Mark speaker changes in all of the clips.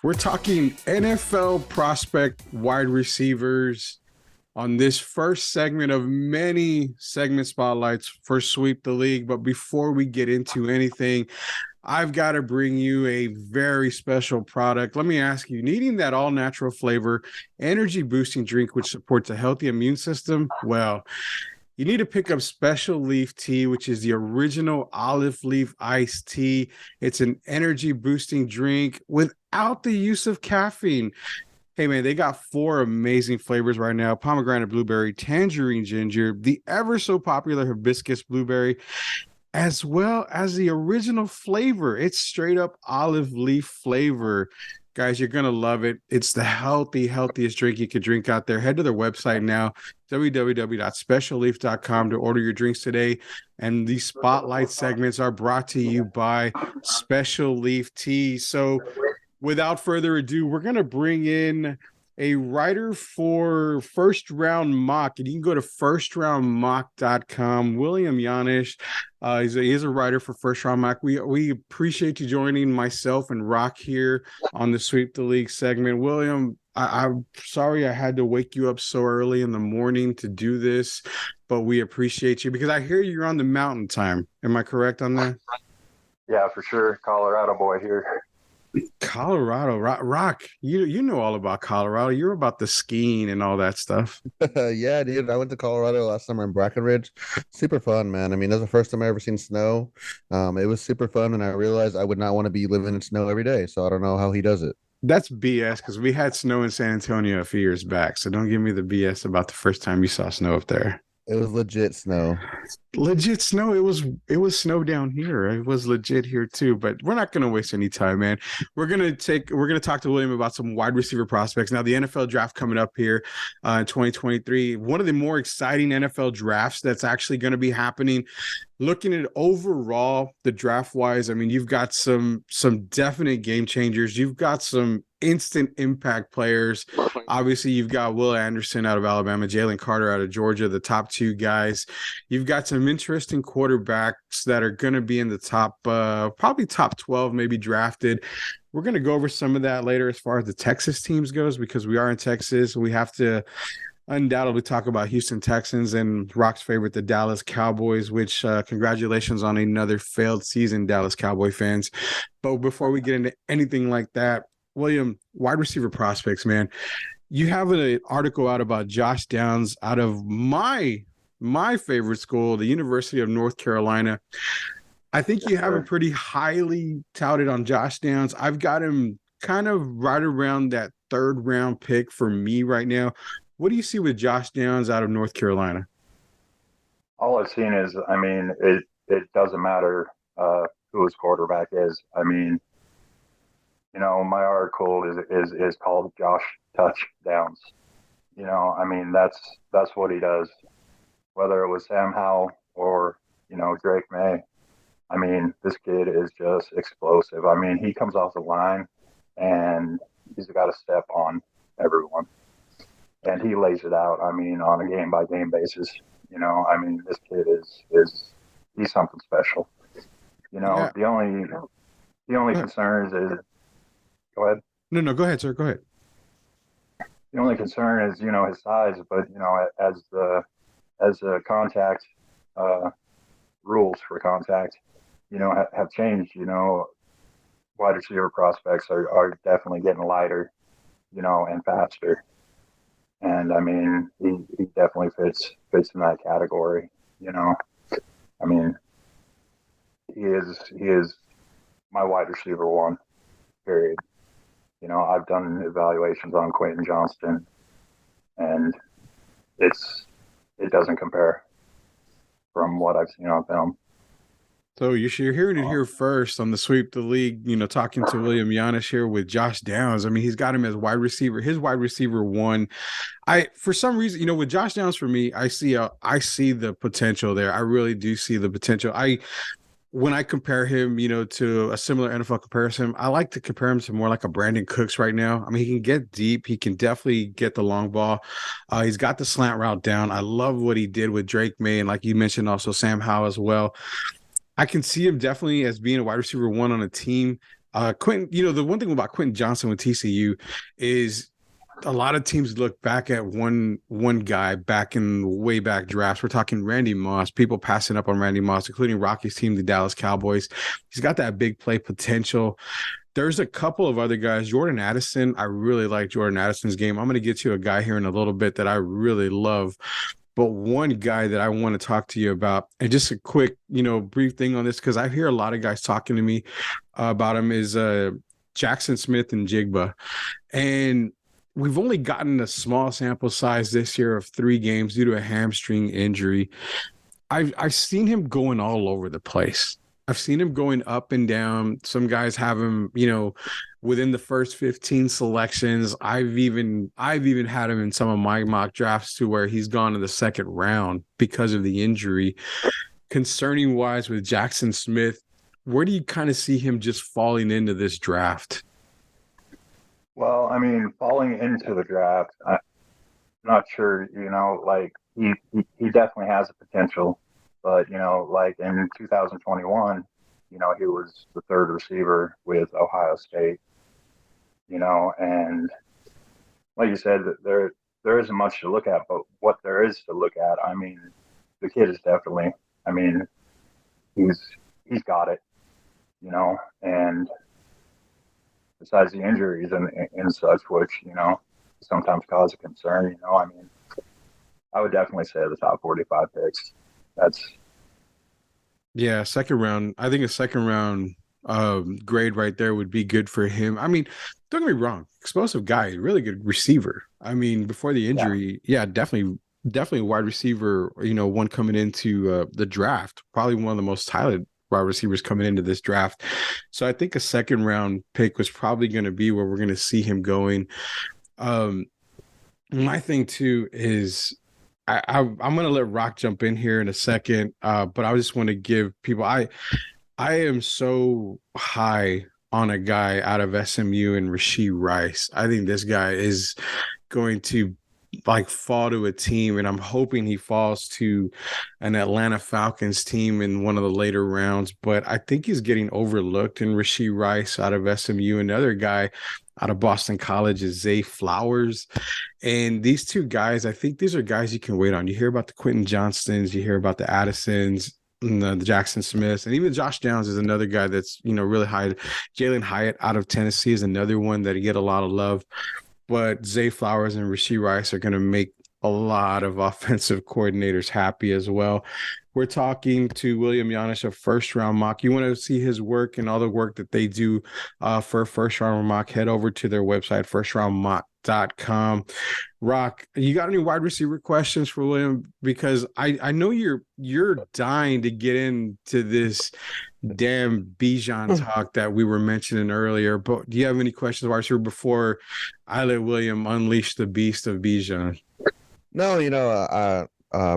Speaker 1: We're talking NFL prospect wide receivers on this first segment of many segment spotlights for Sweep the League. But before we get into anything, I've got to bring you a very special product. Let me ask you, needing that all natural flavor, energy boosting drink which supports a healthy immune system? Well, you need to pick up Special Leaf Tea, which is the original olive leaf iced tea. It's an energy boosting drink without the use of caffeine. Hey, man, they got four amazing flavors right now: pomegranate blueberry, tangerine ginger, the ever so popular hibiscus blueberry, as well as the original flavor. It's straight up olive leaf flavor. Guys, you're going to love it. It's the healthiest drink you could drink out there. Head to their website now, www.specialleaf.com, to order your drinks today. And these spotlight segments are brought to you by Special Leaf Tea. So without further ado, we're going to bring in a writer for First Round Mock, and you can go to firstroundmock.com. William Yanish, he's a writer for First Round Mock. We appreciate you joining myself and Rock here on the Sweep the League segment. William, I'm sorry I had to wake you up so early in the morning to do this, but we appreciate you because I hear you're on the mountain time. Am I correct on that?
Speaker 2: Yeah, for sure. Colorado boy here.
Speaker 1: Colorado, Rock, you know all about Colorado. You're about the skiing and all that stuff.
Speaker 3: Yeah, dude. I went to Colorado last summer in Brackenridge. Super fun, man. I mean, that's the first time I ever seen snow. It was super fun, and I realized I would not want to be living in snow every day. So I don't know how he does it.
Speaker 1: That's BS because we had snow in San Antonio a few years back. So don't give me the BS about the first time you saw snow up there.
Speaker 3: It was legit snow.
Speaker 1: Legit snow. It was snow down here. It was legit here too, but we're not going to waste any time, man. We're going to talk to William about some wide receiver prospects. Now, the NFL draft coming up here in 2023, one of the more exciting NFL drafts that's actually going to be happening. Looking at overall the draft wise, I mean, you've got some definite game changers. You've got some instant impact players. Obviously, you've got Will Anderson out of Alabama, Jalen Carter out of Georgia, the top two guys. You've got some interesting quarterbacks that are going to be in the top, probably top 12, maybe drafted. We're going to go over some of that later as far as the Texas teams goes, because we are in Texas. We have to undoubtedly talk about Houston Texans and Rock's favorite, the Dallas Cowboys, which congratulations on another failed season, Dallas Cowboy fans. But before we get into anything like that, William, wide receiver prospects, man, you have an article out about Josh Downs out of my favorite school, the University of North Carolina. I think you have a pretty highly touted on Josh Downs. I've got him kind of right around that third round pick for me right now. What do you see with Josh Downs out of North Carolina?
Speaker 2: All I've seen is, I mean, it doesn't matter who his quarterback is. I mean, you know, my article is called Josh Touchdowns. You know, I mean, that's what he does. Whether it was Sam Howell or, you know, Drake May, I mean, this kid is just explosive. I mean, he comes off the line and he's got to step on everyone. And he lays it out, I mean, on a game-by-game basis. You know, I mean, this kid he's something special. You know,
Speaker 1: Yeah.
Speaker 2: the only concern is go ahead.
Speaker 1: No, go ahead, sir. Go ahead.
Speaker 2: The only concern is, you know, his size, but, you know, as the contact rules for contact, you know, have changed, you know, wide receiver prospects are definitely getting lighter, you know, and faster. And I mean, he definitely fits in that category, you know. I mean, he is my wide receiver one, period. You know, I've done evaluations on Quentin Johnston, and it doesn't compare from what I've seen on film.
Speaker 1: So you're hearing it here first on the Sweep the League, you know, talking to William Yanish here with Josh Downs. I mean, he's got him as wide receiver, his wide receiver one. For some reason, you know, with Josh Downs, for me, I see the potential there. I really do see the potential. When I compare him, you know, to a similar NFL comparison, I like to compare him to more like a Brandon Cooks right now. I mean, he can get deep. He can definitely get the long ball. He's got the slant route down. I love what he did with Drake May, and like you mentioned, also Sam Howell as well. I can see him definitely as being a wide receiver one on a team Quentin, the one thing about Quentin Johnson with TCU is a lot of teams look back at one guy back in way back drafts. We're talking Randy Moss, people passing up on Randy Moss, including Rocky's team, the Dallas Cowboys. He's got that big play potential. There's a couple of other guys. Jordan Addison, I really like Jordan Addison's game. I'm going to get to a guy here in a little bit that I really love. But one guy that I want to talk to you about, and just a quick, brief thing on this, because I hear a lot of guys talking to me about him, is Jackson Smith and Jigba. And we've only gotten a small sample size this year of 3 games due to a hamstring injury. I've seen him going all over the place. I've seen him going up and down. Some guys have him, within the first 15 selections. I've even had him in some of my mock drafts to where he's gone in the second round because of the injury. Concerning wise with Jackson Smith, where do you kind of see him just falling into this draft?
Speaker 2: Well, I mean, falling into the draft, I'm not sure, like he definitely has the potential, but, like in 2021, he was the 3rd receiver with Ohio State, and like you said, there isn't much to look at, but what there is to look at, I mean, the kid is definitely, I mean, he's got it, and besides the injuries and such, which, sometimes cause a concern, I mean, I would definitely say the top 45 picks.
Speaker 1: Yeah, second round. I think a second round grade right there would be good for him. I mean, don't get me wrong, explosive guy, really good receiver. I mean, before the injury, yeah definitely a wide receiver, one coming into the draft, probably one of the most talented wide receivers coming into this draft. So I think a second round pick was probably going to be where we're going to see him going. My thing too is I'm going to let Rock jump in here in a second, but I just want to give people, I am so high on a guy out of SMU and Rashee Rice. I think this guy is going to fall to a team, and I'm hoping he falls to an Atlanta Falcons team in one of the later rounds. But I think he's getting overlooked in Rashee Rice out of SMU. Another guy out of Boston College is Zay Flowers. And these two guys, I think these are guys you can wait on. You hear about the Quentin Johnstons, you hear about the Addisons, the Jackson Smiths, and even Josh Downs is another guy that's, really high. Jalen Hyatt out of Tennessee is another one that get a lot of love. But Zay Flowers and Rashee Rice are going to make a lot of offensive coordinators happy as well. We're talking to William Yanish, a first-round mock. You want to see his work and all the work that they do for a first-round mock, head over to their website, firstroundmock.com. Rock, you got any wide receiver questions for William? Because I know you're dying to get into this damn Bijan talk that we were mentioning earlier, but do you have any questions wide receiver before I let William unleash the beast of Bijan?
Speaker 3: No,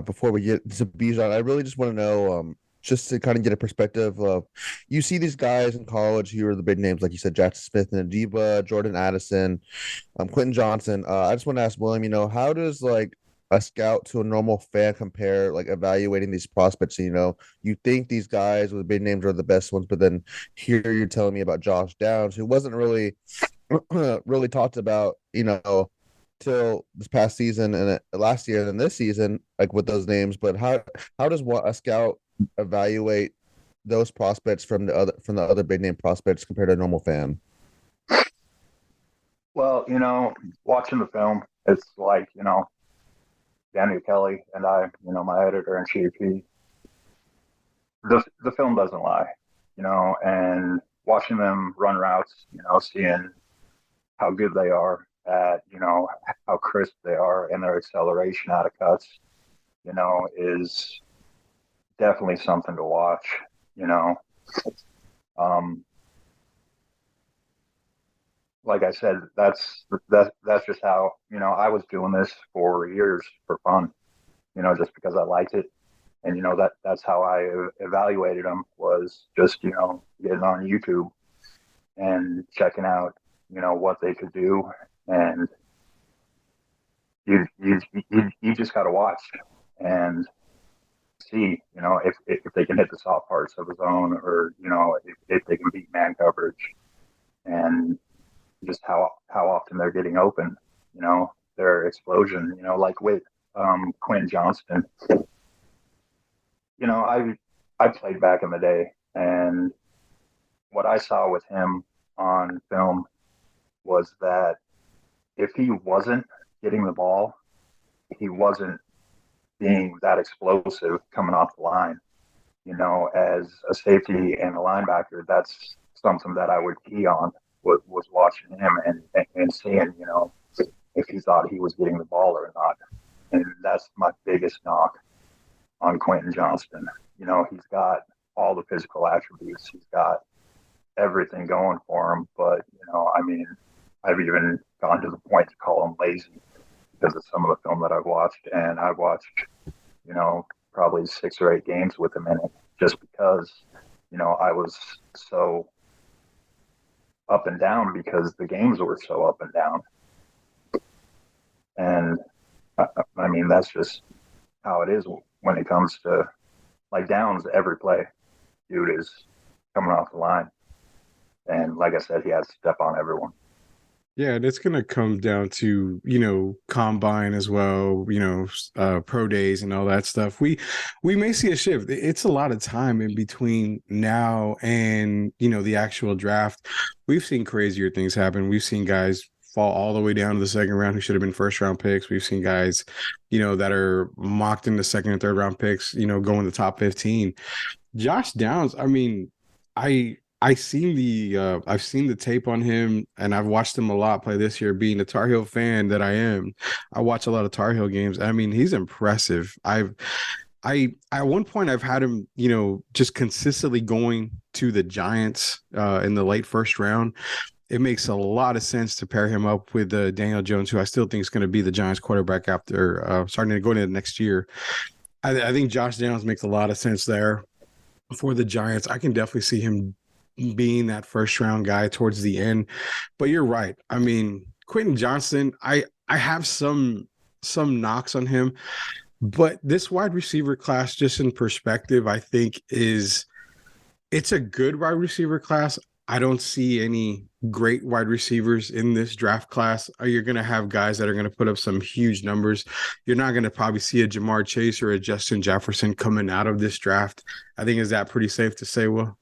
Speaker 3: before we get to Bijan, I really just want to know, just to kind of get a perspective of, you see these guys in college who are the big names, like you said, Jackson Smith and Adiba, Jordan Addison, Quentin Johnson. I just want to ask William, how does a scout to a normal fan compare, evaluating these prospects? You think these guys with big names are the best ones, but then here you're telling me about Josh Downs, who wasn't really really talked about, till this past season and last year and this season, with those names. But how does a scout evaluate those prospects from the other big name prospects compared to a normal fan?
Speaker 2: Well, watching the film, it's like, Daniel Kelly and I, my editor in chief, the film doesn't lie, and watching them run routes, seeing how good they are at, how crisp they are and their acceleration out of cuts, is definitely something to watch, like I said, that's just how, I was doing this for years for fun, just because I liked it. And, that's how I evaluated them, was just, getting on YouTube and checking out, what they could do. And you just got to watch and see, if they can hit the soft parts of the zone, or, if they can beat man coverage. and just how often they're getting open. You know, their explosion. You know, like with Quentin Johnston. You know, I played back in the day, and what I saw with him on film was that if he wasn't getting the ball, he wasn't being that explosive coming off the line. You know, as a safety and a linebacker, that's something that I would key on. Was watching him and seeing, you know, if he thought he was getting the ball or not. And that's my biggest knock on Quentin Johnston. You know, he's got all the physical attributes. He's got everything going for him. But, you know, I mean, I've even gone to the point to call him lazy because of some of the film that I've watched. And I've watched, you know, probably 6 or 8 games with him in it just because, you know, I was so up and down because the games were so up and down. And I mean, that's just how it is when it comes to like downs. Every play, dude is coming off the line. And like I said, he has to step on everyone.
Speaker 1: Yeah, and it's gonna come down to, you know, combine as well, you know, pro days and all that stuff. We may see a shift. It's a lot of time in between now and, you know, the actual draft. We've seen crazier things happen. We've seen guys fall all the way down to the second round who should have been first round picks. We've seen guys, you know, that are mocked in the second and third round picks, you know, go in the top 15. Josh Downs, I mean, I've seen the tape on him, and I've watched him a lot play this year. Being a Tar Heel fan that I am, I watch a lot of Tar Heel games. I mean, he's impressive. I at one point I've had him, you know, just consistently going to the Giants in the late first round. It makes a lot of sense to pair him up with Daniel Jones, who I still think is going to be the Giants quarterback after starting to go into next year. I think Josh Downs makes a lot of sense there for the Giants. I can definitely see him being that first round guy towards the end. But you're right. I mean, Quentin Johnston, I have some knocks on him, but this wide receiver class, just in perspective, I think it's a good wide receiver class. I don't see any great wide receivers in this draft class. You're going to have guys that are going to put up some huge numbers. You're not going to probably see a Jamar Chase or a Justin Jefferson coming out of this draft. I think, is that pretty safe to say, Will?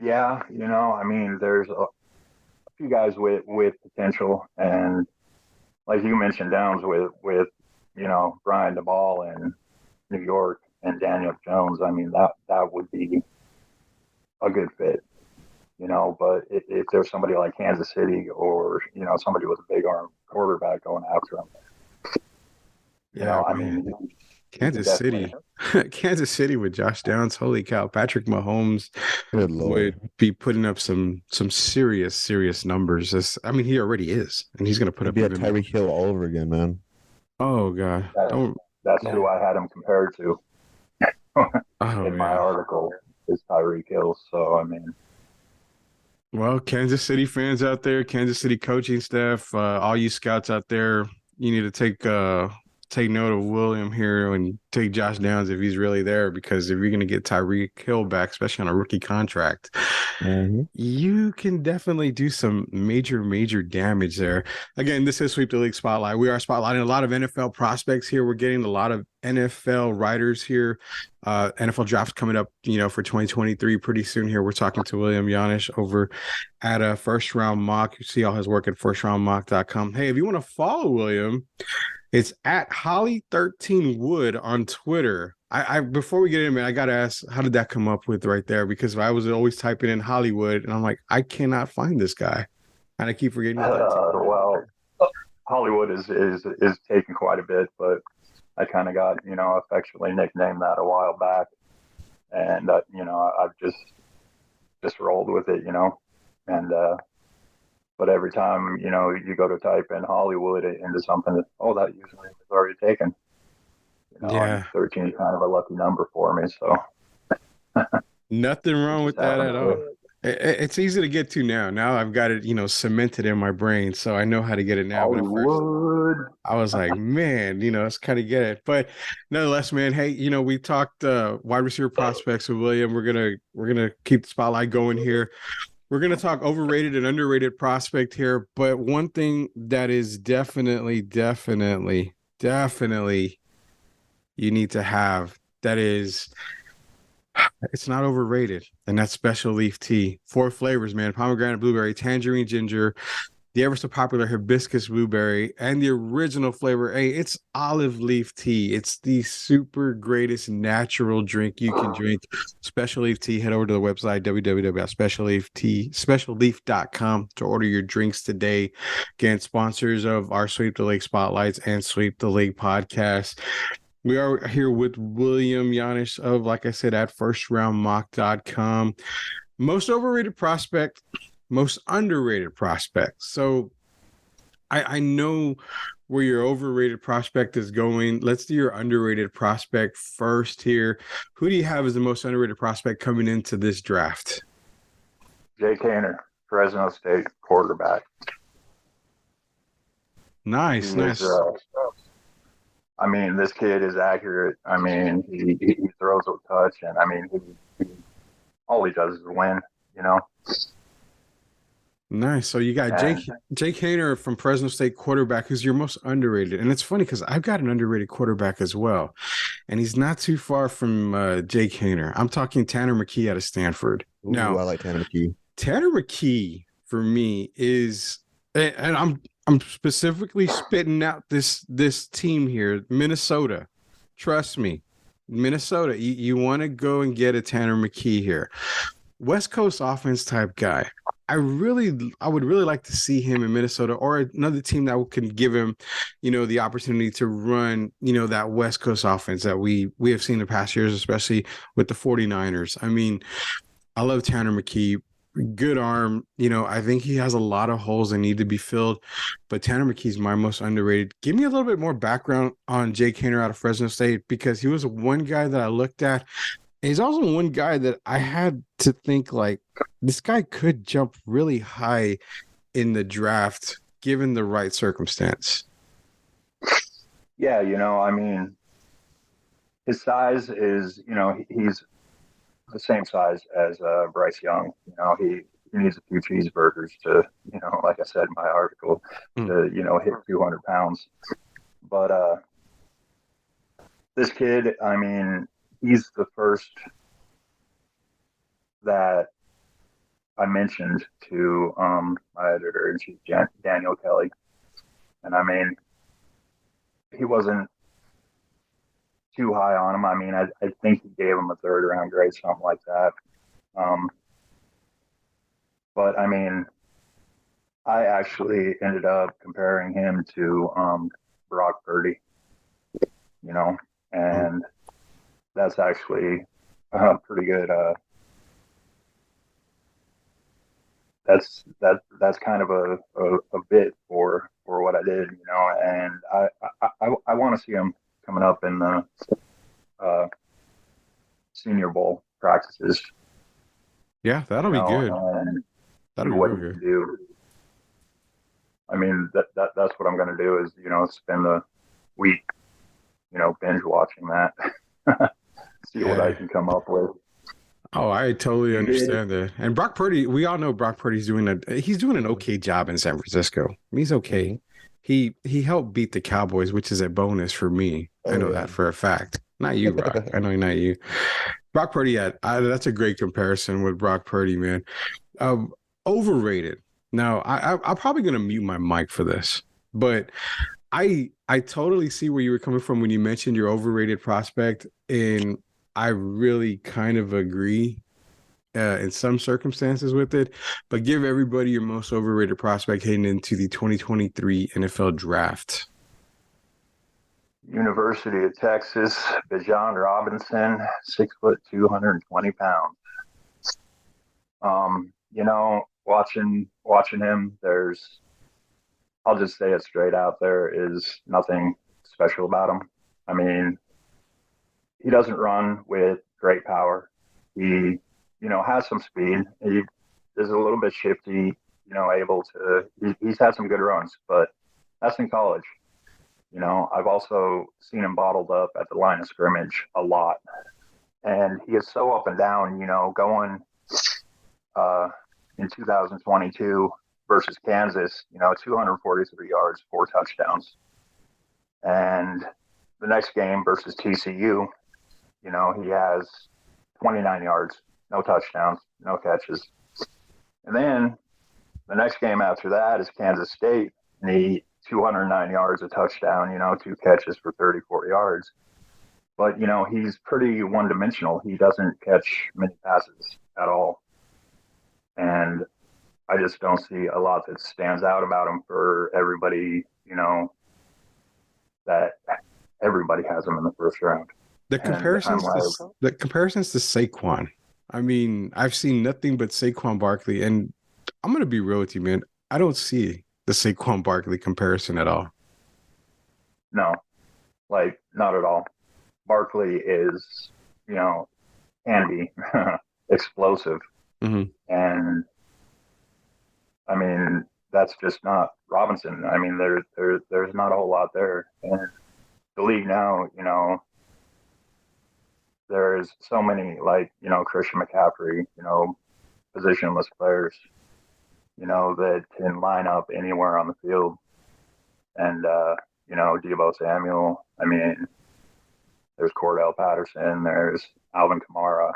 Speaker 2: Yeah, you know, I mean, there's a few guys with potential, and like you mentioned, Downs with you know Brian DeBall in New York and Daniel Jones. I mean, that would be a good fit, you know. But if there's somebody like Kansas City or you know somebody with a big arm quarterback going after him, you
Speaker 1: Yeah,
Speaker 2: know, I
Speaker 1: man.
Speaker 2: mean,
Speaker 1: Kansas City. Kansas City with Josh Downs. Holy cow. Patrick Mahomes
Speaker 3: Good
Speaker 1: would
Speaker 3: lord.
Speaker 1: be putting up some serious numbers. I mean, he already is, and he's going to put
Speaker 3: It'd
Speaker 1: up
Speaker 3: be a
Speaker 1: even more.
Speaker 3: Tyreek Hill all over again, man.
Speaker 1: Oh God.
Speaker 2: that,
Speaker 1: Don't.
Speaker 2: that's who I had him compared to
Speaker 1: Oh
Speaker 2: in my
Speaker 1: yeah.
Speaker 2: article is Tyreek Hill. So I mean,
Speaker 1: Well, Kansas City fans out there, Kansas City coaching staff, all you scouts out there, you need to take note of William here and take Josh Downs if he's really there, because if you're going to get Tyreek Hill back, especially on a rookie contract, you can definitely do some major damage there. Again, this is Sweep the League Spotlight. We are spotlighting a lot of NFL prospects here. We're getting a lot of NFL writers here. NFL drafts coming up, you know, for 2023 pretty soon here. We're talking to William Yanish over at a First Round Mock. You see all his work at firstroundmock.com. Hey, if you want to follow William, it's at Holly13Wood on Twitter. I before we get in, man, I gotta ask, how did that come up with right there? Because I was always typing in Hollywood, and I'm like, I cannot find this guy, and I keep forgetting.
Speaker 2: well, Hollywood is taking quite a bit, but I kind of got you know affectionately nicknamed that a while back, and you know I've just rolled with it, you know, and but every time you know you go to type in Hollywood into something, oh that usually is already taken, you know, and
Speaker 1: Yeah,
Speaker 2: 13 is kind of a lucky number for me, so
Speaker 1: nothing
Speaker 2: it
Speaker 1: wrong
Speaker 2: just
Speaker 1: with that
Speaker 2: happens
Speaker 1: at all.
Speaker 2: to
Speaker 1: It's easy to get to now. Now I've got it, you know, cemented in my brain, so I know how to get it now. But at first,
Speaker 2: Hollywood.
Speaker 1: I was like, man, you know, it's kind of get it. But nonetheless, man, hey, you know, we talked wide receiver prospects with William. We're gonna keep the spotlight going here. we're gonna talk overrated and underrated prospect here, but one thing that is definitely you need to have that is it's not overrated, and that's special leaf tea. 4 flavors, man: pomegranate, blueberry, tangerine, ginger, the ever so popular hibiscus blueberry, and the original flavor. Hey, it's olive leaf tea. It's the super greatest natural drink you can drink. Special Leaf Tea. Head over to the website www.specialleaf.com to order your drinks today. Again, sponsors of our Sweep the Lake Spotlights and Sweep the Lake podcast. We are here with William Yanish of, like I said, at firstroundmock.com. Most overrated prospect, most underrated prospect. So I know where your overrated prospect is going. Let's do your underrated prospect first here. Who do you have as the most underrated prospect coming into this draft?
Speaker 2: Jake Haener, Fresno State quarterback.
Speaker 1: Nice.
Speaker 2: I mean, this kid is accurate. I mean, he throws with touch, and I mean, all he does is win, you know.
Speaker 1: Nice. So you got Jake Haener from Fresno State quarterback, who's your most underrated. And it's funny because I've got an underrated quarterback as well. And he's not too far from Jake Haener. I'm talking Tanner McKee out of Stanford.
Speaker 3: Ooh,
Speaker 1: now,
Speaker 3: I like Tanner McKee.
Speaker 1: Tanner McKee for me is, and I'm specifically spitting out this team here, Minnesota. Trust me, Minnesota. You want to go and get a Tanner McKee here. West Coast offense type guy. I would really like to see him in Minnesota or another team that can give him, the opportunity to run, that West Coast offense that we have seen the past years, especially with the 49ers. I mean, I love Tanner McKee. Good arm. I think he has a lot of holes that need to be filled, but Tanner McKee's my most underrated. Give me a little bit more background on Jake Haener out of Fresno State, because he was one guy that I looked at. And he's also one guy that I had to think, like, this guy could jump really high in the draft given the right circumstance.
Speaker 2: Yeah, I mean, his size is, he's the same size as Bryce Young. He needs a few cheeseburgers to, like I said in my article, to, hit 200 pounds. But this kid, I mean, he's the first that I mentioned to my editor-in-chief, Daniel Kelly. And I mean, he wasn't too high on him. I mean, I think he gave him a 3rd-round grade, something like that. But I mean, I actually ended up comparing him to Brock Purdy, and that's actually pretty good. That's kind of a bit for what I did, and I want to see him coming up in the Senior Bowl practices.
Speaker 1: Yeah, that'll be good.
Speaker 2: That'll be what he can do. I mean, that's what I'm going to do is, spend the week, binge watching that, see what I can come up with.
Speaker 1: Oh, I totally understand that. And Brock Purdy, we all know Brock Purdy's doing an okay job in San Francisco. He's okay. He helped beat the Cowboys, which is a bonus for me. I know that for a fact. Not you, Brock. I know not you. Brock Purdy, that's a great comparison with Brock Purdy, man. Overrated. Now, I'm probably going to mute my mic for this, but I totally see where you were coming from when you mentioned your overrated prospect, and I really kind of agree in some circumstances with it, but give everybody your most overrated prospect heading into the 2023 NFL draft.
Speaker 2: University of Texas, Bijan Robinson, 6 foot, 220 pounds. Watching him, I'll just say it straight out, there is nothing special about him. I mean, he doesn't run with great power. He, has some speed. He is a little bit shifty, he's had some good runs, but that's in college. I've also seen him bottled up at the line of scrimmage a lot. And he is so up and down, going in 2022 versus Kansas, 243 yards, 4 touchdowns. And the next game versus TCU, he has 29 yards, no touchdowns, no catches. And then the next game after that is Kansas State, and he 209 yards, a touchdown, 2 catches for 34 yards. But, he's pretty one-dimensional. He doesn't catch many passes at all. And I just don't see a lot that stands out about him for everybody, that everybody has him in the first round.
Speaker 1: The comparisons, the comparisons to Saquon. I mean, I've seen nothing but Saquon Barkley, and I'm gonna be real with you, man. I don't see the Saquon Barkley comparison at all.
Speaker 2: No, not at all. Barkley is, can be explosive, and I mean that's just not Robinson. I mean there's not a whole lot there, and the league now, there's so many Christian McCaffrey, positionless players, that can line up anywhere on the field. And, Deebo Samuel, I mean, there's Cordell Patterson, there's Alvin Kamara.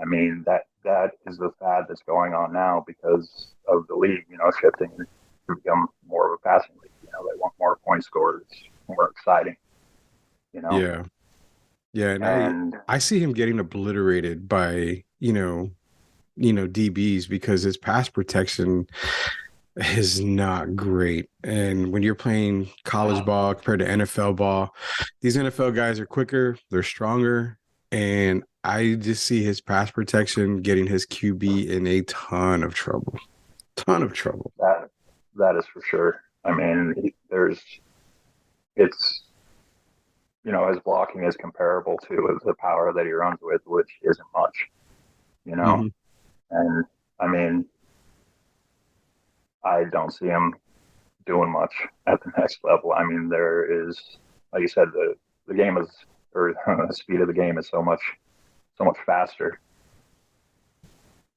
Speaker 2: I mean, that is the fad that's going on now because of the league, shifting to become more of a passing league. They want more point scorers, more exciting,
Speaker 1: Yeah. Yeah, and I see him getting obliterated by, DBs because his pass protection is not great. And when you're playing college ball compared to NFL ball, these NFL guys are quicker, they're stronger, and I just see his pass protection getting his QB in a ton of trouble. Ton of trouble.
Speaker 2: That is for sure. I mean, his blocking is comparable to the power that he runs with, which isn't much, And I mean, I don't see him doing much at the next level. I mean, there is, like you said, the game is, or the speed of the game is so much faster,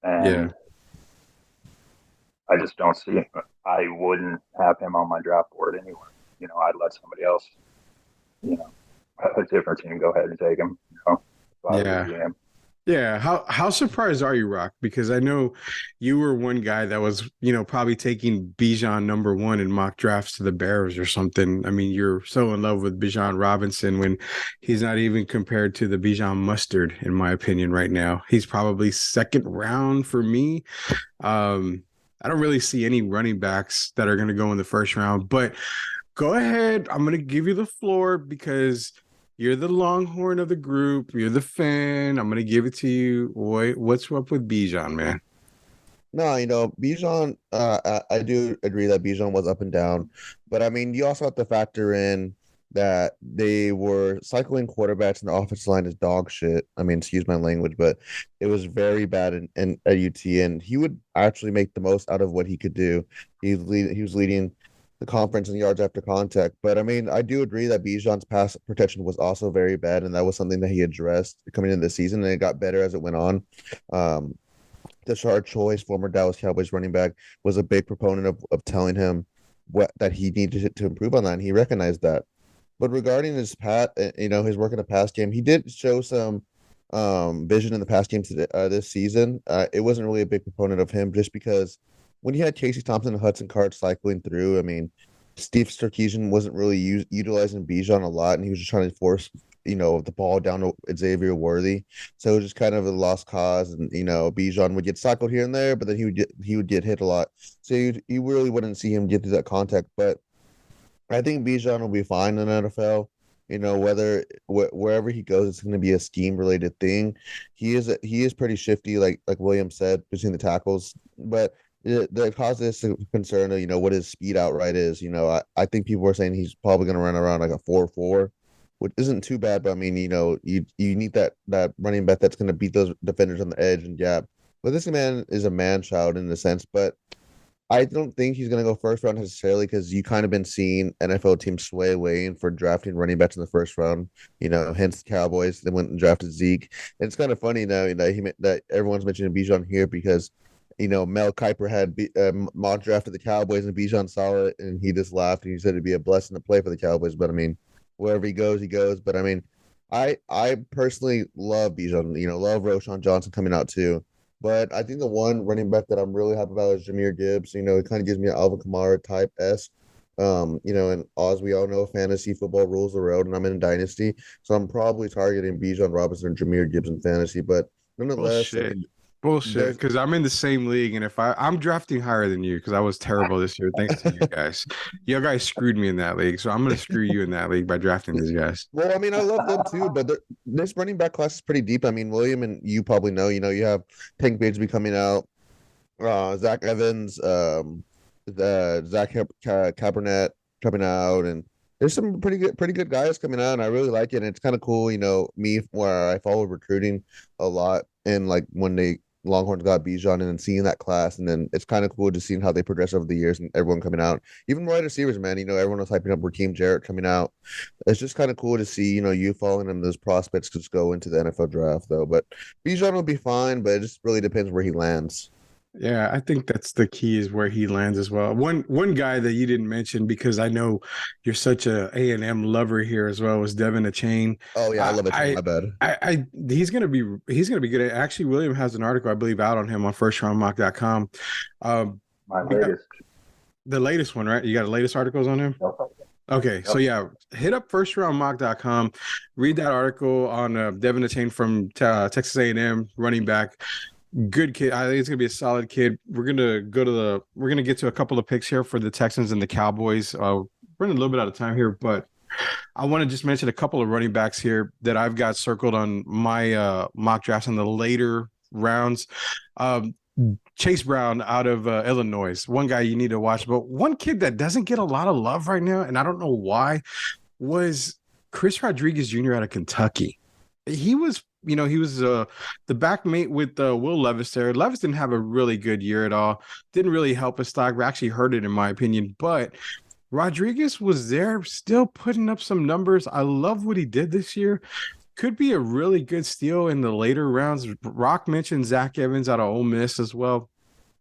Speaker 2: and I just don't see him. I wouldn't have him on my draft board anywhere. I'd let somebody else, a different team go ahead and take him.
Speaker 1: Yeah. How surprised are you, Rock? Because I know you were one guy that was, probably taking Bijan number 1 in mock drafts to the Bears or something. I mean, you're so in love with Bijan Robinson when he's not even compared to the Bijan Mustard, in my opinion, right now. He's probably second round for me. I don't really see any running backs that are going to go in the first round, but go ahead. I'm going to give you the floor because you're the Longhorn of the group. You're the fan. I'm going to give it to you. What's up with Bijan, man?
Speaker 3: No, Bijan, I do agree that Bijan was up and down. But, I mean, you also have to factor in that they were cycling quarterbacks and the offensive line is dog shit. I mean, excuse my language, but it was very bad at UT. And he would actually make the most out of what he could do. He was leading the conference in yards after contact. But I mean, I do agree that Bijan's pass protection was also very bad, and that was something that he addressed coming into the season, and it got better as it went on. Tashard Choice, former Dallas Cowboys running back, was a big proponent of telling him that he needed to improve on that, and he recognized that. But regarding his his work in the pass game, he did show some vision in the pass game this season. It wasn't really a big proponent of him just because when you had Casey Thompson and Hudson Card cycling through, I mean, Steve Sarkisian wasn't really utilizing Bijan a lot, and he was just trying to force, the ball down to Xavier Worthy. So it was just kind of a lost cause, and Bijan would get cycled here and there, but then he would get hit a lot. So you really wouldn't see him get through that contact. But I think Bijan will be fine in the NFL. Wherever he goes, it's going to be a scheme related thing. He is pretty shifty, like William said, between the tackles, but the cause is concern of what his speed outright is. I think people are saying he's probably going to run around like a 4.4, which isn't too bad. But I mean, you need that running back that's going to beat those defenders on the edge and jab. But this man is a man child in a sense. But I don't think he's going to go first round necessarily because you kind of been seeing NFL teams sway away for drafting running backs in the first round. Hence the Cowboys. They went and drafted Zeke. And it's kind of funny now that everyone's mentioning Bijan here because Mel Kiper had mock drafted the Cowboys and Bijan saw it and he just laughed and he said it'd be a blessing to play for the Cowboys. But I mean, wherever he goes, he goes. But I mean, I personally love Bijan, love Roshan Johnson coming out too. But I think the one running back that I'm really happy about is Jameer Gibbs. It kind of gives me an Alvin Kamara type esque. And as we all know, fantasy football rules the road, and I'm in a dynasty, so I'm probably targeting Bijan Robinson and Jameer Gibbs in fantasy. But nonetheless, I
Speaker 1: Bullshit.
Speaker 3: mean,
Speaker 1: Bullshit.
Speaker 3: there's
Speaker 1: Because I'm in the same league, and if I'm drafting higher than you, because I was terrible this year, thanks to you guys. You guys screwed me in that league, so I'm gonna screw you in that league by drafting these guys.
Speaker 3: well, I mean, I love them too, but this running back class is pretty deep. I mean, William and you probably know, you have Tank Bigsby coming out, Zach Evans, Zach Cabernet coming out, and there's some pretty good guys coming out, and I really like it. And it's kind of cool, me where I follow recruiting a lot, and like when they Longhorns got Bijan, and then seeing that class, and then it's kind of cool just seeing how they progress over the years and everyone coming out, even wide receivers, man. Everyone was hyping up Raheem Jarrett coming out. It's just kind of cool to see, you following them. Those prospects just go into the NFL draft, though. But Bijan will be fine, but it just really depends where he lands.
Speaker 1: Yeah, I think that's the key is where he lands as well. One guy that you didn't mention because I know you're such A&M lover here as well was Devin Achane.
Speaker 3: Oh yeah, I love it. My bad.
Speaker 1: He's gonna be good. Actually, William has an article I believe out on him on firstroundmock.com.
Speaker 2: My latest.
Speaker 1: The latest one, right? You got the latest articles on him? Okay, yep. So yeah, hit up firstroundmock.com, read that article on Devin Achane from Texas A&M running back. Good kid. I think it's gonna be a solid kid. We're gonna get to a couple of picks here for the Texans and the Cowboys. We're running a little bit out of time here, but I want to just mention a couple of running backs here that I've got circled on my mock drafts in the later rounds. Chase Brown out of Illinois, one guy you need to watch, but one kid that doesn't get a lot of love right now, and I don't know why, was Chris Rodriguez Jr. out of Kentucky. He was the back mate with Will Levis there. Levis didn't have a really good year at all. Didn't really help his stock. Actually hurt it in my opinion. But Rodriguez was there still putting up some numbers. I love what he did this year. Could be a really good steal in the later rounds. Rock mentioned Zach Evans out of Ole Miss as well.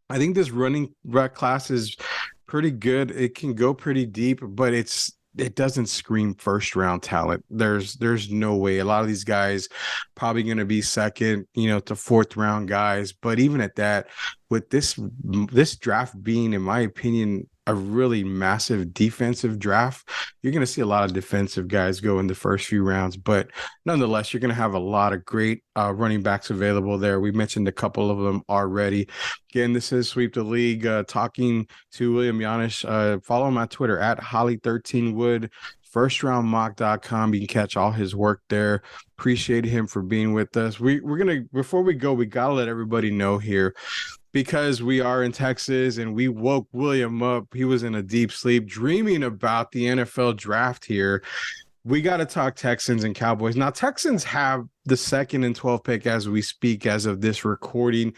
Speaker 1: I think this running back class is pretty good. It can go pretty deep, but it doesn't scream first round talent. There's no way. A lot of these guys probably going to be second, to fourth round guys. But even at that, with this draft being, in my opinion, a really massive defensive draft, you're going to see a lot of defensive guys go in the first few rounds. But nonetheless, you're going to have a lot of great running backs available there. We mentioned a couple of them already. Again, this is Sweep the League, talking to William Yanish. Follow him on Twitter at Holly13Wood, firstroundmock.com. You can catch all his work there. Appreciate him for being with us. We're going to, before we go, we got to let everybody know here, because we are in Texas and we woke William up. He was in a deep sleep dreaming about the NFL draft here. We got to talk Texans and Cowboys. Now, Texans have the 2nd and 12th pick as we speak, as of this recording.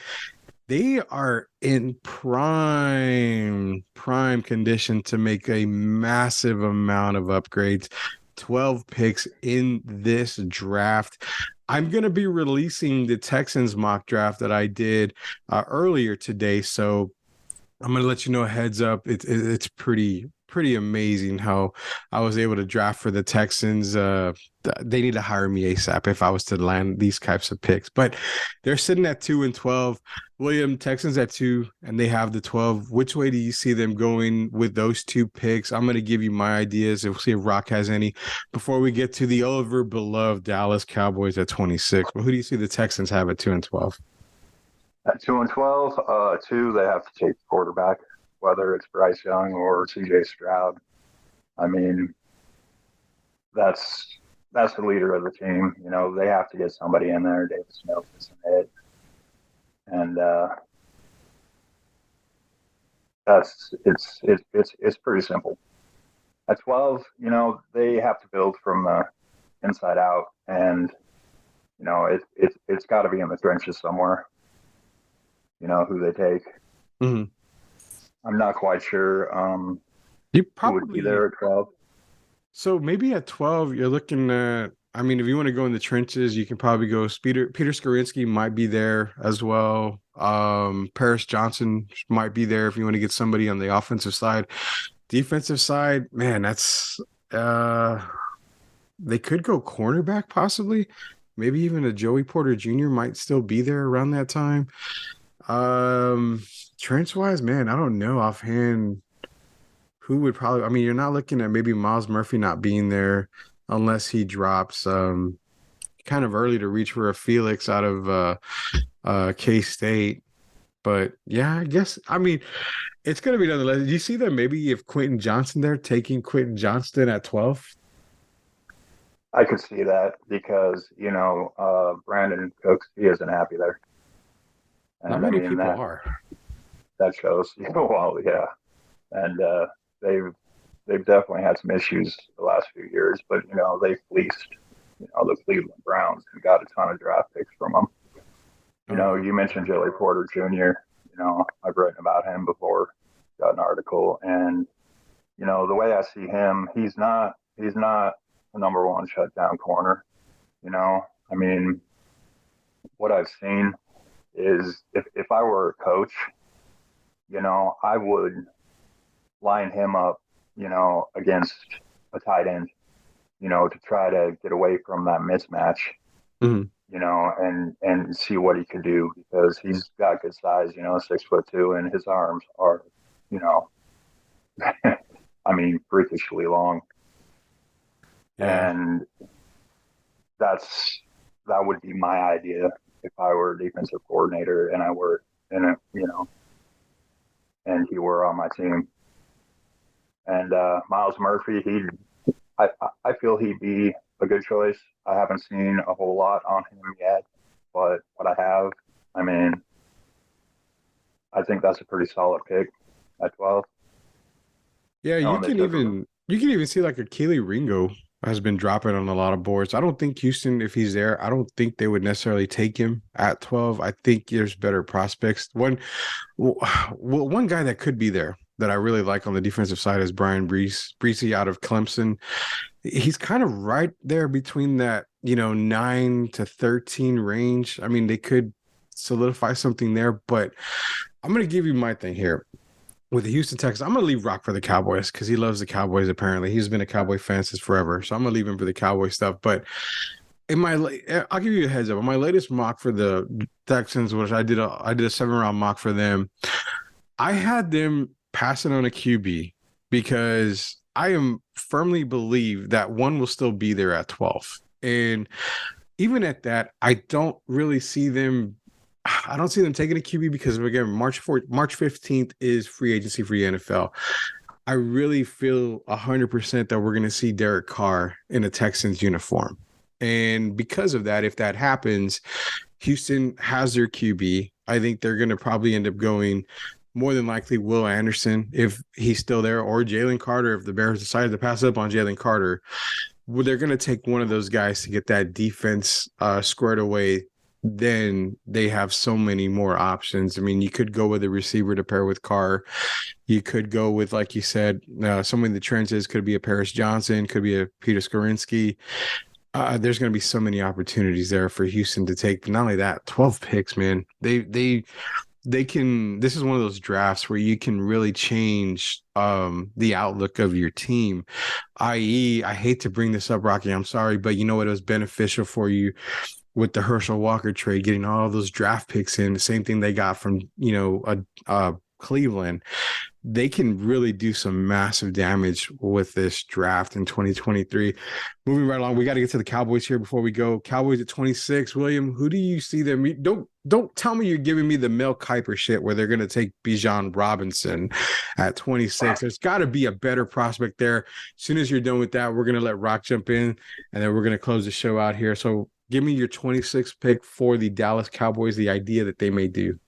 Speaker 1: They are in prime condition to make a massive amount of upgrades. 12 picks in this draft. I'm going to be releasing the Texans mock draft that I did earlier today. So I'm going to let you know, heads up. It's pretty amazing how I was able to draft for the Texans. They need to hire me ASAP if I was to land these types of picks. But they're sitting at 2 and 12. William, Texans at 2, and they have the 12. Which way do you see them going with those 2 picks? I'm going to give you my ideas. We'll see if Rock has any before we get to the over beloved Dallas Cowboys at 26. But who do you see the Texans have at 2 and 12?
Speaker 2: At 2 and 12, 2, they have to take the quarterback, whether it's Bryce Young or CJ Stroud. I mean, that's the leader of the team. They have to get somebody in there. Davis Mills isn't it. And it's pretty simple. At 12, they have to build from the inside out, and it's got to be in the trenches somewhere. Who they take.
Speaker 1: Mm-hmm.
Speaker 2: I'm not quite sure.
Speaker 1: You probably
Speaker 2: who would be there at 12.
Speaker 1: So maybe at 12, you're looking at I mean, if you want to go in the trenches, you can probably go. Peter Skorinsky might be there as well. Paris Johnson might be there if you want to get somebody on the offensive side. Defensive side, man, that's they could go cornerback possibly. Maybe even a Joey Porter Jr. might still be there around that time. Trench wise, man, I don't know offhand who would probably. I mean, you're not looking at maybe Miles Murphy not being there unless he drops kind of early to reach for a Felix out of K-State. But yeah, I guess I mean it's gonna be nonetheless. Do you see that maybe if Quentin Johnson there taking Quentin Johnston at 12?
Speaker 2: I could see that because Brandon Cooks, he isn't happy there,
Speaker 1: Not
Speaker 2: and I
Speaker 1: many
Speaker 2: mean
Speaker 1: people are.
Speaker 2: that shows. Well, yeah, and they've they've definitely had some issues the last few years, but they fleeced the Cleveland Browns and got a ton of draft picks from them. You mentioned Joey Porter Jr. I've written about him before, got an article, and the way I see him, he's not the number one shutdown corner. I mean, what I've seen is if I were a coach, I would line him up, against a tight end, to try to get away from that mismatch,
Speaker 1: Mhm.
Speaker 2: and see what he can do because he's got good size, 6'2", and his arms are, you know, I mean, freakishly long.
Speaker 1: Yeah.
Speaker 2: And that would be my idea if I were a defensive coordinator and I were in a, and he were on my team. And Miles Murphy, I feel he'd be a good choice. I haven't seen a whole lot on him yet, but what I have, I mean, I think that's a pretty solid pick at 12.
Speaker 1: Yeah,
Speaker 2: And they took him.
Speaker 1: you can even see like Akili Ringo has been dropping on a lot of boards. I don't think Houston, if he's there, I don't think they would necessarily take him at 12. I think there's better prospects. One guy that could be there that I really like on the defensive side is Brian Breesy out of Clemson. He's kind of right there between that, 9 to 13 range. I mean, they could solidify something there, but I'm going to give you my thing here with the Houston Texans. I'm going to leave Rock for the Cowboys because he loves the Cowboys. Apparently, he's been a Cowboy fan since forever. So I'm going to leave him for the Cowboy stuff. But I'll give you a heads up. On my latest mock for the Texans, which I did a 7-round mock for them, I had them passing on a QB because I am firmly believe that one will still be there at 12. And even at that, I don't see them taking a QB because again, March 15th is free agency for the NFL. I really feel 100% that we're going to see Derek Carr in a Texans uniform. And because of that, if that happens, Houston has their QB. I think they're going to probably end up going more than likely Will Anderson if he's still there, or Jalen Carter if the Bears decided to pass up on Jalen Carter. Well, they're going to take one of those guys to get that defense squared away. Then they have so many more options. I mean, you could go with a receiver to pair with Carr. You could go with, like you said, someone in the trenches. Could be a Paris Johnson. Could be a Peter Skorinsky. There's going to be so many opportunities there for Houston to take. But not only that, 12 picks, man. They can. This is one of those drafts where you can really change the outlook of your team. I.e., I hate to bring this up, Rocky. I'm sorry, but you know what? It was beneficial for you with the Herschel Walker trade, getting all those draft picks in. The same thing they got from Cleveland. They can really do some massive damage with this draft in 2023. Moving right along, we got to get to the Cowboys here before we go. Cowboys at 26. William, who do you see them? Don't tell me you're giving me the Mel Kiper shit where they're going to take Bijan Robinson at 26. There's got to be a better prospect there. As soon as you're done with that, we're going to let Rock jump in, and then we're going to close the show out here. So give me your 26th pick for the Dallas Cowboys, the idea that they may do.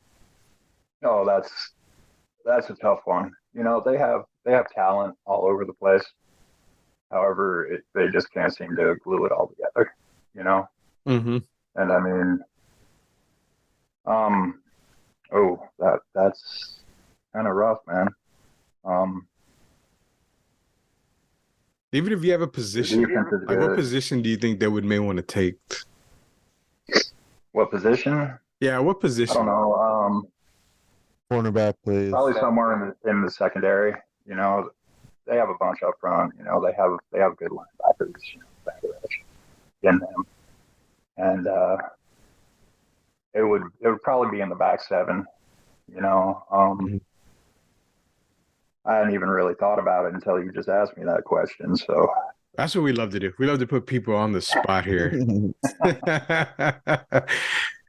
Speaker 2: Oh, that's a tough one. They have talent all over the place. However, they just can't seem to glue it all together.
Speaker 1: Mm-hmm.
Speaker 2: And I mean, that's kind of rough, man.
Speaker 1: Even if you have a
Speaker 2: The
Speaker 1: position,
Speaker 2: defense is
Speaker 1: like what
Speaker 2: good.
Speaker 1: position do you think they would may want to take?
Speaker 2: What position?
Speaker 1: Yeah, what
Speaker 2: I don't
Speaker 1: position?
Speaker 2: know.
Speaker 3: Cornerback plays.
Speaker 2: Probably somewhere in the secondary. You know, they have a bunch up front. You know, they have good linebackers. You know, back in them, and it would probably be in the back seven. You know,
Speaker 3: Mhm.
Speaker 2: I hadn't even really thought about it until you just asked me that question. So
Speaker 1: That's what we love to do. We love to put people on the spot here.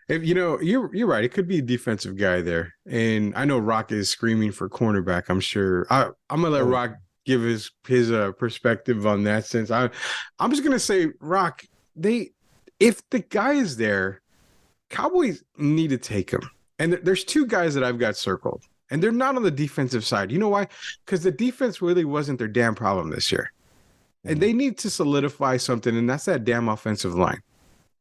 Speaker 1: If, you're right. It could be a defensive guy there, and I know Rock is screaming for cornerback. I'm sure. I'm gonna let
Speaker 3: Oh,
Speaker 1: Rock give his perspective on that. Since I'm just gonna say, Rock. If the guy is there, Cowboys need to take him. And there's two guys that I've got circled, and they're not on the defensive side. You know why? Because the defense really wasn't their damn problem this year, and they need to solidify something, and that's that damn offensive line.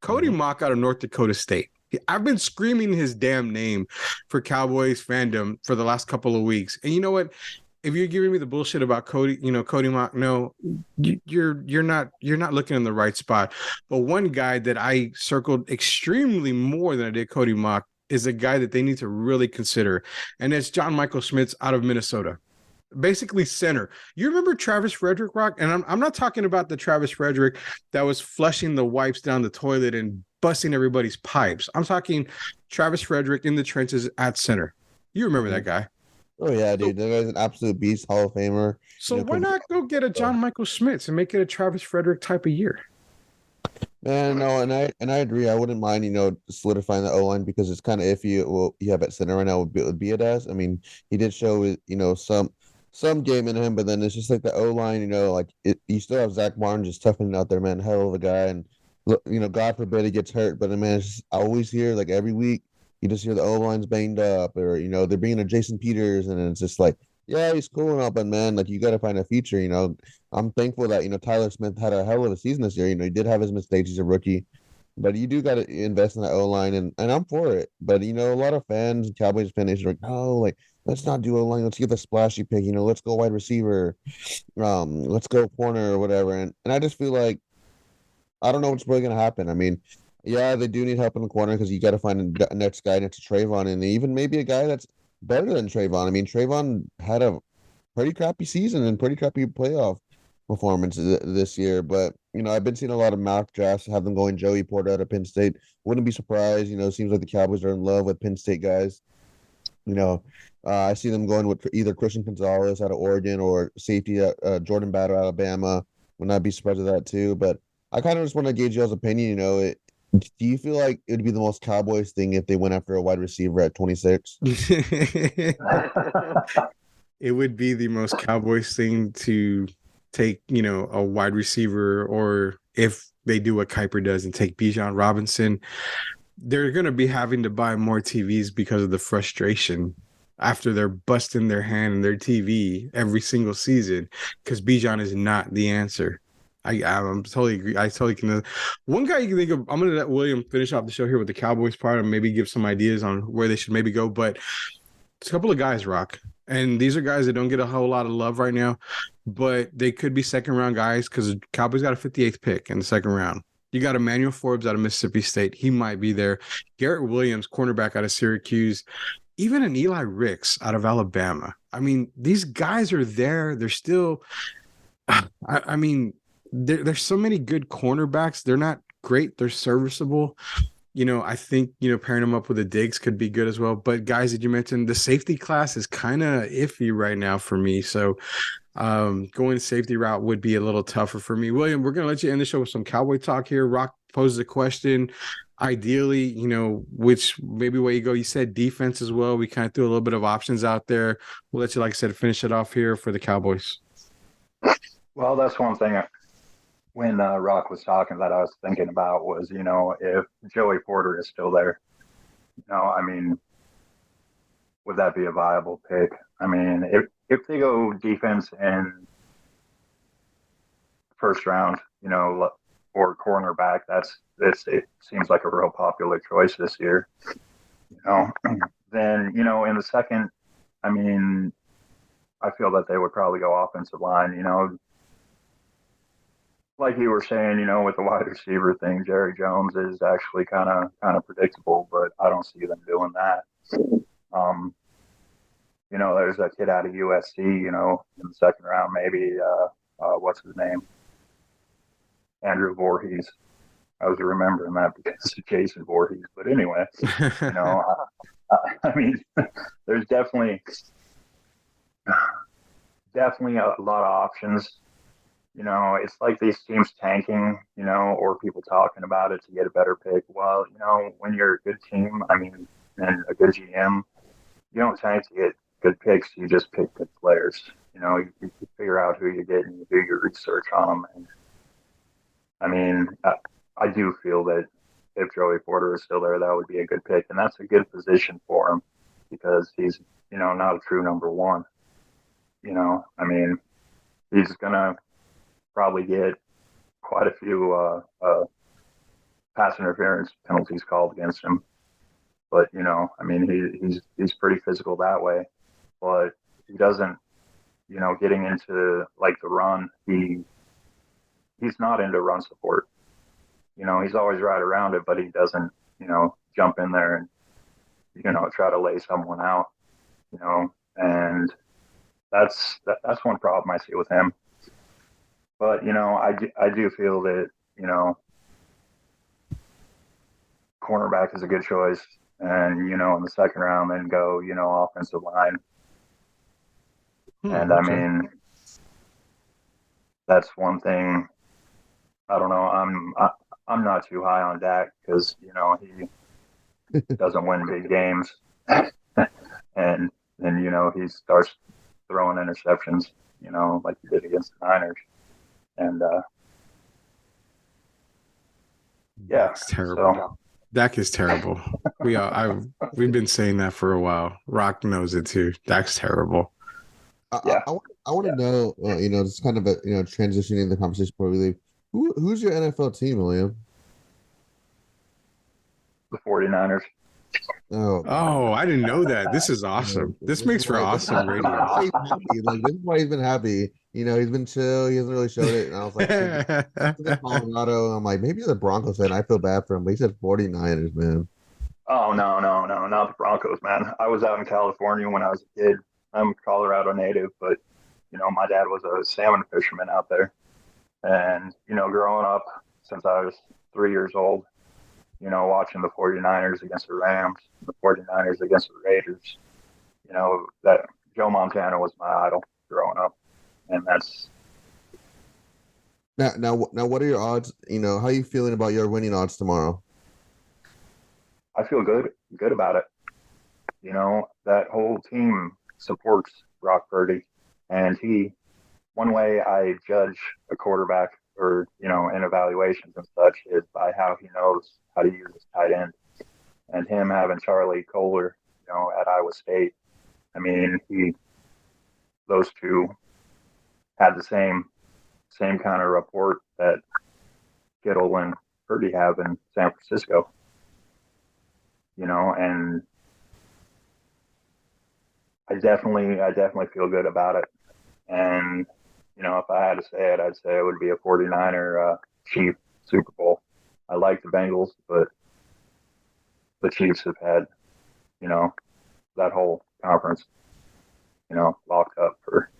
Speaker 1: Cody
Speaker 3: Mhm.
Speaker 1: Mock out of North Dakota State. I've been screaming his damn name for Cowboys fandom for the last couple of weeks. And you know what? If you're giving me the bullshit about Cody, Cody Mock, no, you're not looking in the right spot. But one guy that I circled extremely more than I did Cody Mock is a guy that they need to really consider, and that's John Michael Schmitz out of Minnesota, basically center. You remember Travis Frederick, Rock? And I'm not talking about the Travis Frederick that was flushing the wipes down the toilet and busting everybody's pipes. I'm talking Travis Frederick in the trenches at center. You remember that
Speaker 3: Mhm.
Speaker 1: guy.
Speaker 3: Oh yeah,
Speaker 1: So
Speaker 3: dude. That guy's an absolute beast, Hall of Famer.
Speaker 1: so why
Speaker 3: Could be
Speaker 1: not go get a John Michael Schmitz and make it a Travis Frederick type of year?
Speaker 3: man, no, and I agree. I wouldn't mind, solidifying the O line because it's kind of iffy. Well, you have at center right now would be it as. I mean, he did show some game in him, but then it's just like the O line. Like you still have Zach Martin just toughing out there, man. Hell of a guy, and God forbid he gets hurt. But man, it's just, I always hear like every week you just hear the O line's banged up, or they're bringing a Jason Peters, and it's just like. Yeah, he's cool and all, but man, like you got to find a future. I'm thankful that Tyler Smith had a hell of a season this year. He did have his mistakes. He's a rookie, but you do got to invest in the O line, and I'm for it. But a lot of fans, Cowboys fans, are like, no, like let's not do O line. Let's get the splashy pick. Let's go wide receiver. Let's go corner or whatever. And I just feel like I don't know what's really gonna happen. I mean, yeah, they do need help in the corner because you got to find a next guy next to Trayvon, and even maybe a guy that's better than Trayvon. I mean, Trayvon had a pretty crappy season and pretty crappy playoff performance this year. But I've been seeing a lot of mock drafts have them going Joey Porter out of Penn State. Wouldn't be surprised. It seems like the Cowboys are in love with Penn State guys. I see them going with either Christian Gonzalez out of Oregon or safety Jordan Battle, Alabama. Would not be surprised with that too. But I kind of just want to gauge y'all's opinion. Do you feel like it would be the most Cowboys thing if they went after a wide receiver at 26?
Speaker 1: It would be the most Cowboys thing to take, a wide receiver, or if they do what Kuiper does and take Bijan Robinson, they're going to be having to buy more TVs because of the frustration after they're busting their hand in their TV every single season because Bijan is not the answer. I'm totally agree. I totally can. One guy you can think of. I'm going to let William finish off the show here with the Cowboys part and maybe give some ideas on where they should maybe go. But it's a couple of guys, Rock, and these are guys that don't get a whole lot of love right now, but they could be second round guys because Cowboys got a 58th pick in the second round. You got Emmanuel Forbes out of Mississippi State. He might be there. Garrett Williams, cornerback out of Syracuse. Even an Eli Ricks out of Alabama. I mean, these guys are there. They're still, I mean, there's so many good cornerbacks. They're not great. They're serviceable. I think, pairing them up with the Diggs could be good as well. But guys, did you mention the safety class is kind of iffy right now for me. So going safety route would be a little tougher for me. William, we're going to let you end the show with some Cowboy talk here. Rock poses a question. Ideally, which maybe way you go. You said defense as well. We kind of threw a little bit of options out there. We'll let you, like I said, finish it off here for the Cowboys.
Speaker 2: Well, that's one thing when Rock was talking that I was thinking about was, if Joey Porter is still there, I mean, would that be a viable pick? I mean, if they go defense in first round, or cornerback, it seems like a real popular choice this year. Then in the second, I mean, I feel that they would probably go offensive line. like you were saying, with the wide receiver thing, Jerry Jones is actually kind of predictable, but I don't see them doing that. Um, there's a kid out of USC, in the second round, maybe. What's his name? Andrew Voorhees. I was remembering that because of Jason Voorhees. But anyway, I mean, there's definitely a lot of options. It's like these teams tanking, or people talking about it to get a better pick. Well, when you're a good team, I mean, and a good GM, you don't tank to get good picks. You just pick good players. You figure out who you get and you do your research on them. And I mean, I do feel that if Joey Porter is still there, that would be a good pick. And that's a good position for him because he's, not a true number one. I mean, he's going to probably get quite a few pass interference penalties called against him. But, I mean, he's pretty physical that way. But he doesn't, getting into like the run, he's not into run support. He's always right around it, but he doesn't, jump in there and, try to lay someone out, and that's one problem I see with him. But, I do feel that, cornerback is a good choice. And, in the second round, then go, offensive line. And, I mean, that's one thing. I don't know. I'm not too high on Dak because, he doesn't win big games. And then, he starts throwing interceptions, like he did against the Niners. And, yeah.
Speaker 1: That's terrible.
Speaker 2: So,
Speaker 1: Dak is terrible. We've been saying that for a while. Rock knows it too. Dak's terrible.
Speaker 3: I want to know, it's kind of transitioning the conversation before we leave. Who's your NFL team, William?
Speaker 2: the 49ers.
Speaker 3: Oh,
Speaker 1: I didn't know that. This is awesome. This makes for awesome radio.
Speaker 3: Like, this is why he's been happy. He's been chill. He hasn't really showed it. And I was like, Colorado. I'm like, maybe the Broncos fan. I feel bad for him, but he said 49ers, man.
Speaker 2: Oh, no, not the Broncos, man. I was out in California when I was a kid. I'm a Colorado native, but, my dad was a salmon fisherman out there. And, growing up since I was 3 years old, watching the 49ers against the Rams, the 49ers against the Raiders, that Joe Montana was my idol growing up. And that's...
Speaker 3: Now, what are your odds? How are you feeling about your winning odds tomorrow?
Speaker 2: I feel good about it. That whole team supports Brock Purdy. And one way I judge a quarterback or, in evaluations and such is by how he knows how to use his tight end. And him having Charlie Kohler, at Iowa State, I mean, those two had the same kind of rapport that Kittle and Purdy have in San Francisco. And I definitely feel good about it. And, if I had to say it, I'd say it would be a 49er Chief Super Bowl. I like the Bengals, but the Chiefs have had, that whole conference, locked up for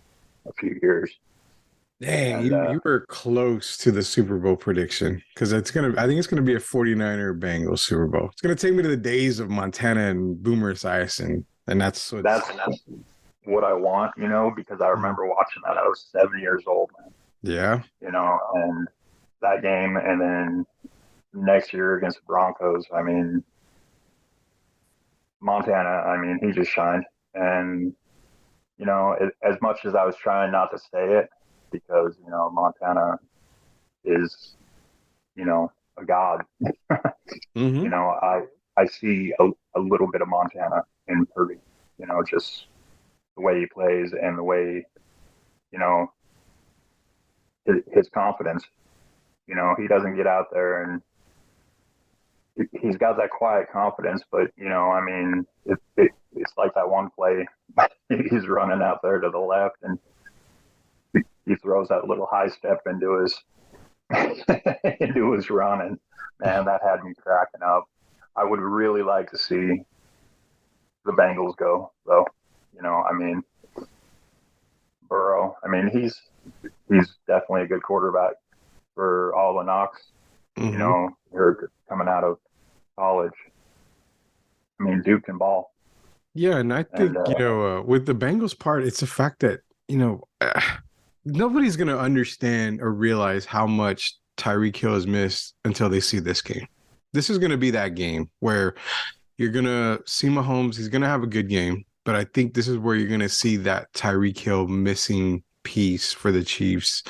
Speaker 2: a few years.
Speaker 1: Dang, you were close to the Super Bowl prediction because I think it's gonna be a 49er Bengals Super Bowl. It's gonna take me to the days of Montana and Boomer Esiason, and that's
Speaker 2: what I want, because I remember watching that. I was 7 years old, man.
Speaker 1: Yeah.
Speaker 2: And that game, and then next year against the Broncos, I mean, Montana, I mean, he just shined. And, as much as I was trying not to say it, because, Montana is, a god.
Speaker 1: Mm-hmm.
Speaker 2: I see a little bit of Montana in Purdy, just the way he plays and the way, his confidence. He doesn't get out there and he's got that quiet confidence, but, I mean, it's like that one play he's running out there to the left and he throws that little high step into his into his run, and man, that had me cracking up. I would really like to see the Bengals go, though. I mean, Burrow. I mean, he's definitely a good quarterback for all the knocks.
Speaker 1: Mm-hmm.
Speaker 2: You're coming out of college. I mean, Duke can ball.
Speaker 1: Yeah, and I
Speaker 2: And
Speaker 1: think, with the Bengals part, it's the fact that, nobody's going to understand or realize how much Tyreek Hill has missed until they see this game. This is going to be that game where you're going to see Mahomes. He's going to have a good game, but I think this is where you're going to see that Tyreek Hill missing piece for the Chiefs,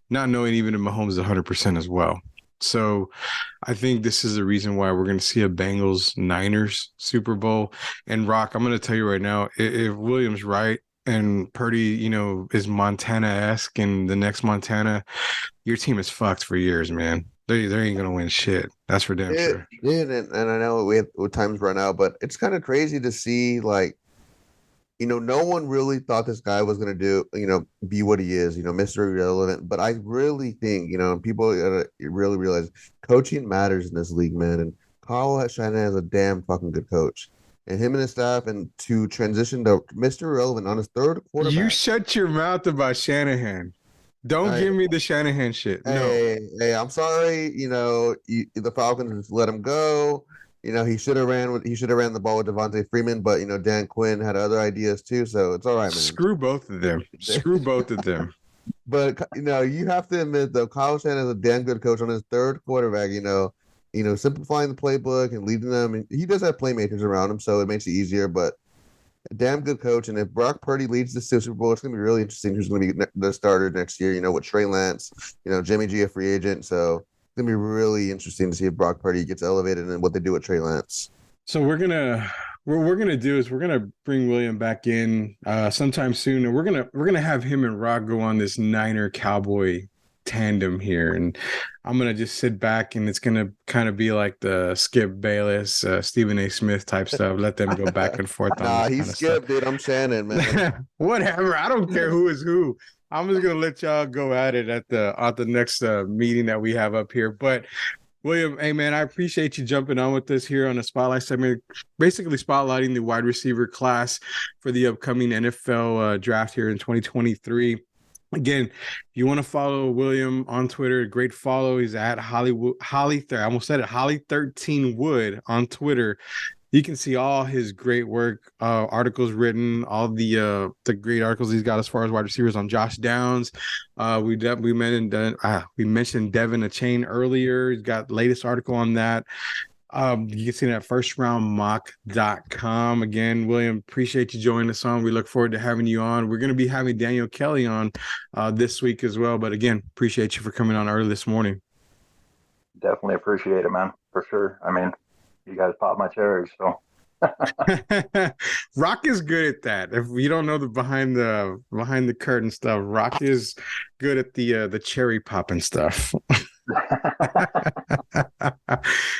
Speaker 1: not knowing even if Mahomes is 100% as well. So I think this is the reason why we're going to see a Bengals Niners Super Bowl. And Rock, I'm going to tell you right now, if Williams right and Purdy, is Montana-esque and the next Montana, your team is fucked for years, man. They ain't going to win shit. That's for damn sure.
Speaker 3: Yeah, and I know we have time's run out, but it's kind of crazy to see, like, no one really thought this guy was going to be what he is, Mr. Irrelevant. But I really think, people really realize coaching matters in this league, man. And Kyle Shanahan is a damn fucking good coach. And him and his staff, and to transition to Mr. Irrelevant on his third quarterback.
Speaker 1: You shut your mouth about Shanahan. Don't give me the Shanahan shit. No.
Speaker 3: Hey, I'm sorry. The Falcons let him go. He should have ran the ball with Devontae Freeman, but Dan Quinn had other ideas too, so it's all right, man.
Speaker 1: Screw both of them. Screw both of them.
Speaker 3: But you have to admit though, Kyle Shanahan is a damn good coach on his third quarterback. Simplifying the playbook and leading them. And he does have playmakers around him, so it makes it easier. But a damn good coach. And if Brock Purdy leads the Super Bowl, it's going to be really interesting who's going to be the starter next year. With Trey Lance, Jimmy G, a free agent, so. It's gonna be really interesting to see if Brock Purdy gets elevated and what they do with Trey Lance.
Speaker 1: So what we're gonna do is we're gonna bring William back in sometime soon, and we're gonna have him and Rock go on this Niner Cowboy tandem here, and I'm gonna just sit back, and it's gonna kind of be like the Skip Bayless, Stephen A. Smith type stuff. Let them go back and forth.
Speaker 3: Nah, he's Skip, dude. I'm Shannon, man.
Speaker 1: Whatever. I don't care who is who. I'm just gonna let y'all go at it at the next meeting that we have up here. But William, hey man, I appreciate you jumping on with us here on the Spotlight segment, basically spotlighting the wide receiver class for the upcoming NFL draft here in 2023. Again, if you want to follow William on Twitter, great follow. He's at Holly 13 Wood on Twitter. You can see all his great work, articles written, all the great articles he's got as far as wide receivers on Josh Downs. We mentioned Devin Achane earlier. He's got the latest article on that. You can see that at firstroundmock.com. Again, William, appreciate you joining us on. We look forward to having you on. We're going to be having Daniel Kelly on this week as well. But again, appreciate you for coming on early this morning.
Speaker 2: Definitely appreciate it, man, for sure. I mean, you guys pop my cherries, so.
Speaker 1: Rock is good at that. If you don't know the behind the curtain stuff, Rock is good at the cherry popping stuff.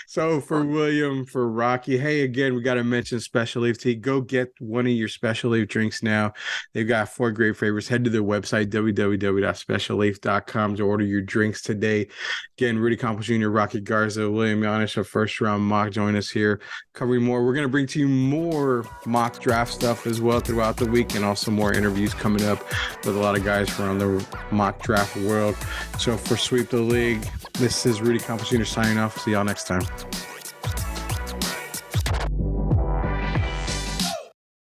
Speaker 1: So for William, for Rocky, hey, again, we got to mention Special Leaf Tea. Go get one of your Special Leaf drinks now. They've got 4 great flavors. Head to their website, www.specialleaf.com, to order your drinks today. Again, Rudy Campos Jr., Rocky Garza, William Yanish of First Round Mock join us here, covering more. We're going to bring to you more mock draft stuff as well throughout the week, and also more interviews coming up with a lot of guys from the mock draft world. So for Sweep the League, this is Rudy Campos Jr. signing off. See y'all next time.